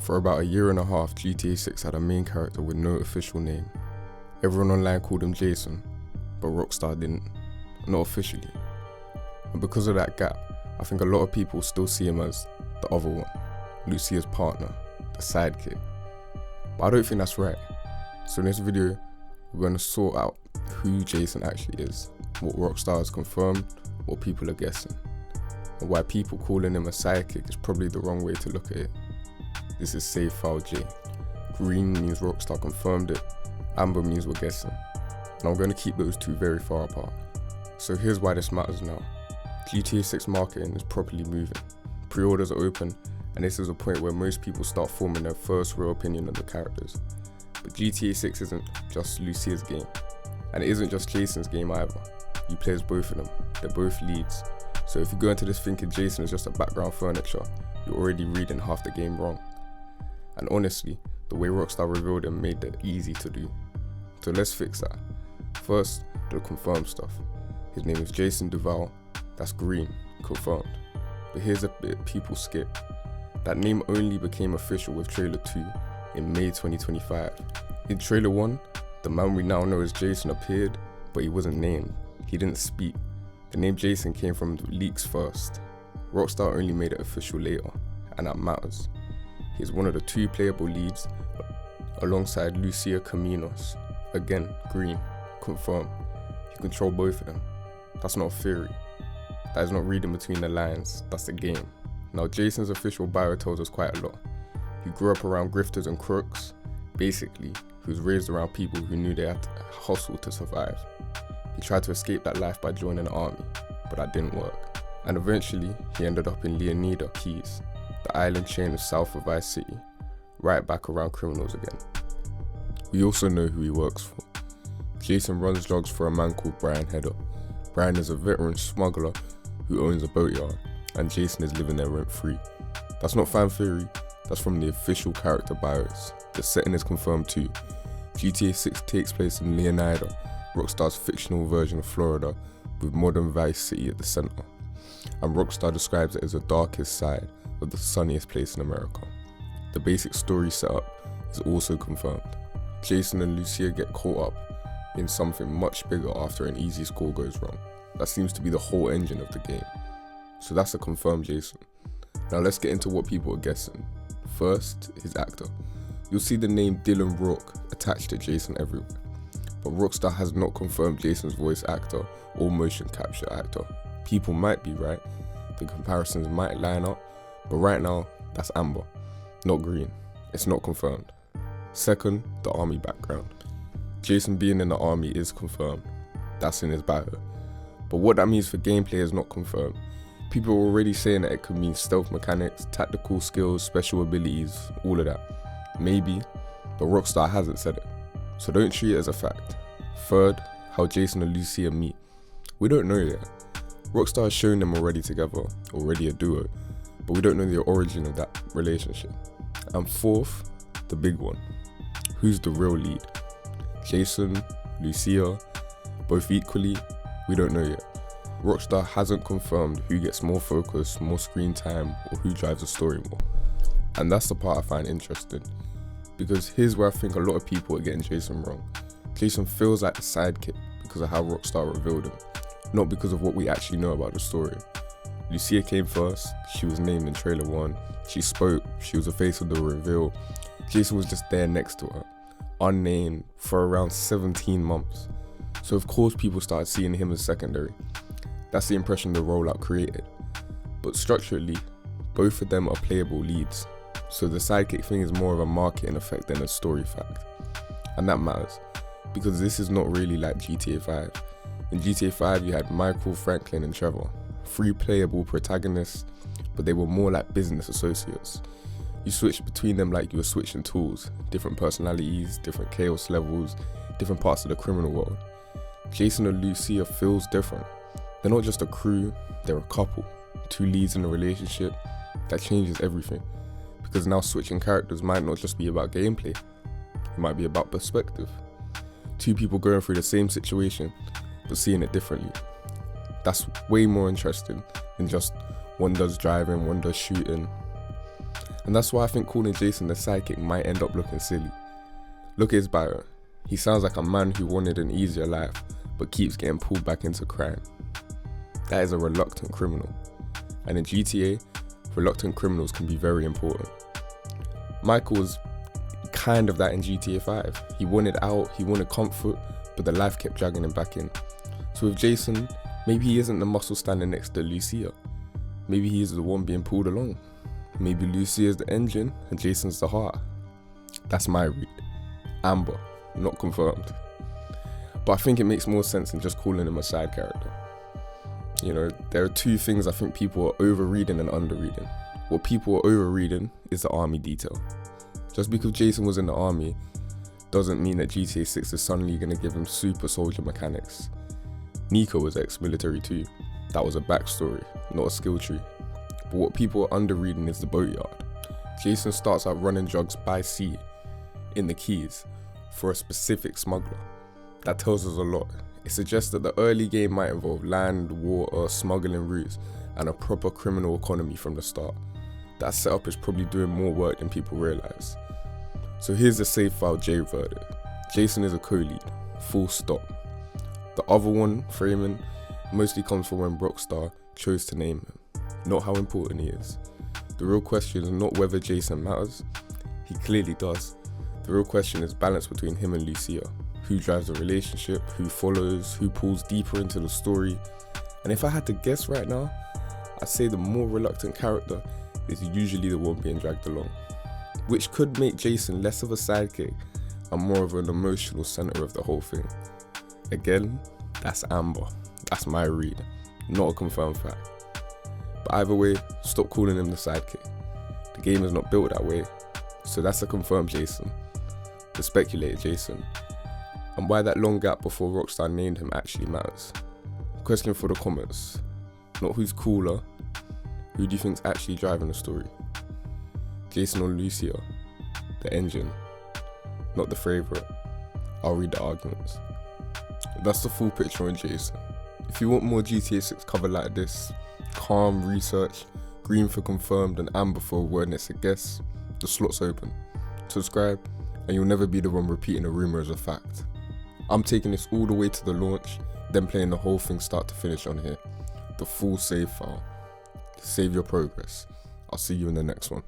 For about a year and a half, GTA 6 had a main character with no official name. Everyone online called him Jason, but Rockstar didn't, not officially. And because of that gap, I think a lot of people still see him as the other one, Lucia's partner, the sidekick. But I don't think that's right. So in this video, we're going to sort out who Jason actually is, what Rockstar has confirmed, what people are guessing, and why people calling him a sidekick is probably the wrong way to look at it. This is Save File J. Green means Rockstar confirmed it, amber means we're guessing, and I'm going to keep those two very far apart. So here's why this matters now. GTA 6 marketing is properly moving, pre-orders are open, and this is a point where most people start forming their first real opinion on the characters. But GTA 6 isn't just Lucia's game, and it isn't just Jason's game either. You play as both of them, they're both leads. So if you go into this thinking Jason is just a background furniture, you're already reading half the game wrong. And honestly, the way Rockstar revealed him made it easy to do. So let's fix that. First, the confirmed stuff. His name is Jason Duval, that's green, confirmed. But here's a bit people skip. That name only became official with trailer 2 in May 2025. In trailer 1, the man we now know as Jason appeared, but he wasn't named. He didn't speak. The name Jason came from the leaks first. Rockstar only made it official later, and that matters. He's one of the two playable leads alongside Lucia Caminos. Again, green, confirmed. You control both of them. That's not a theory. That is not reading between the lines, that's the game. Now Jason's official bio tells us quite a lot. He grew up around grifters and crooks. Basically, he was raised around people who knew they had to hustle to survive. He tried to escape that life by joining the army, but that didn't work. And eventually, he ended up in Leonida Keys, the island chain of south of Vice City, right back around criminals again. We also know who he works for. Jason runs drugs for a man called Brian Hedder. Brian is a veteran smuggler who owns a boatyard, and Jason is living there rent-free. That's not fan theory, that's from the official character bios. The setting is confirmed too. GTA 6 takes place in Leonida, Rockstar's fictional version of Florida, with modern Vice City at the center. And Rockstar describes it as the darkest side of the sunniest place in America. The basic story setup is also confirmed. Jason and Lucia get caught up in something much bigger after an easy score goes wrong. That seems to be the whole engine of the game. So that's a confirmed Jason. Now let's get into what people are guessing. First, his actor. You'll see the name Dylan Rourke attached to Jason everywhere. But Rockstar has not confirmed Jason's voice actor or motion capture actor. People might be right, the comparisons might line up, but right now, that's amber, not green. It's not confirmed. Second, the army background. Jason being in the army is confirmed. That's in his bio. But what that means for gameplay is not confirmed. People are already saying that it could mean stealth mechanics, tactical skills, special abilities, all of that. Maybe, but Rockstar hasn't said it. So don't treat it as a fact. Third, how Jason and Lucia meet. We don't know yet. Rockstar has shown them already together, already a duo, but we don't know the origin of that relationship. And fourth, the big one. Who's the real lead? Jason, Lucia, both equally? We don't know yet. Rockstar hasn't confirmed who gets more focus, more screen time, or who drives the story more. And that's the part I find interesting, because here's where I think a lot of people are getting Jason wrong. Jason feels like the sidekick because of how Rockstar revealed him, not because of what we actually know about the story. Lucia came first, she was named in trailer 1, she spoke, she was the face of the reveal. Jason was just there next to her, unnamed, for around 17 months. So of course people started seeing him as secondary. That's the impression the rollout created. But structurally, both of them are playable leads. So the sidekick thing is more of a marketing effect than a story fact. And that matters, because this is not really like GTA 5. In GTA 5 you had Michael, Franklin and Trevor, 3 playable protagonists, but they were more like business associates. You switched between them like you were switching tools, different personalities, different chaos levels, different parts of the criminal world. Jason and Lucia feels different. They're not just a crew, they're a couple, 2 leads in a relationship. That changes everything, because now switching characters might not just be about gameplay, it might be about perspective. 2 people going through the same situation, but seeing it differently. That's way more interesting than just one does driving, one does shooting. And that's why I think calling Jason the sidekick might end up looking silly. Look at his bio. He sounds like a man who wanted an easier life, but keeps getting pulled back into crime. That is a reluctant criminal. And in GTA, reluctant criminals can be very important. Michael was kind of that in GTA 5. He wanted out, he wanted comfort, but the life kept dragging him back in. So with Jason, maybe he isn't the muscle standing next to Lucia. Maybe he is the one being pulled along. Maybe Lucia is the engine and Jason's the heart. That's my read. Amber, not confirmed. But I think it makes more sense than just calling him a side character. You know, there are two things I think people are overreading and underreading. What people are overreading is the army detail. Just because Jason was in the army doesn't mean that GTA 6 is suddenly going to give him super soldier mechanics. Nico was ex-military too. That was a backstory, not a skill tree. But what people are underreading is the boatyard. Jason starts out running drugs by sea in the Keys for a specific smuggler. That tells us a lot. It suggests that the early game might involve land, water, smuggling routes, and a proper criminal economy from the start. That setup is probably doing more work than people realise. So here's the save file J verdict. Jason is a co-lead, full stop. The other one, Freeman, mostly comes from when Rockstar chose to name him, not how important he is. The real question is not whether Jason matters, he clearly does. The real question is balance between him and Lucia. Who drives the relationship, who follows, who pulls deeper into the story. And if I had to guess right now, I'd say the more reluctant character is usually the one being dragged along, which could make Jason less of a sidekick and more of an emotional center of the whole thing. Again, that's Amber. That's my read, not a confirmed fact. But either way, stop calling him the sidekick. The game is not built that way, so that's a confirmed Jason. The speculated Jason. And why that long gap before Rockstar named him actually matters. Question for the comments. Not who's cooler, who do you think's actually driving the story? Jason or Lucia? The engine? Not the favourite? I'll read the arguments. That's the full picture on Jason. If you want more GTA 6 cover like this, calm research, green for confirmed and amber for awareness and guess, the slot's open. Subscribe and you'll never be the one repeating a rumour as a fact. I'm taking this all the way to the launch, then playing the whole thing start to finish on here. The full save file. Save your progress. I'll see you in the next one.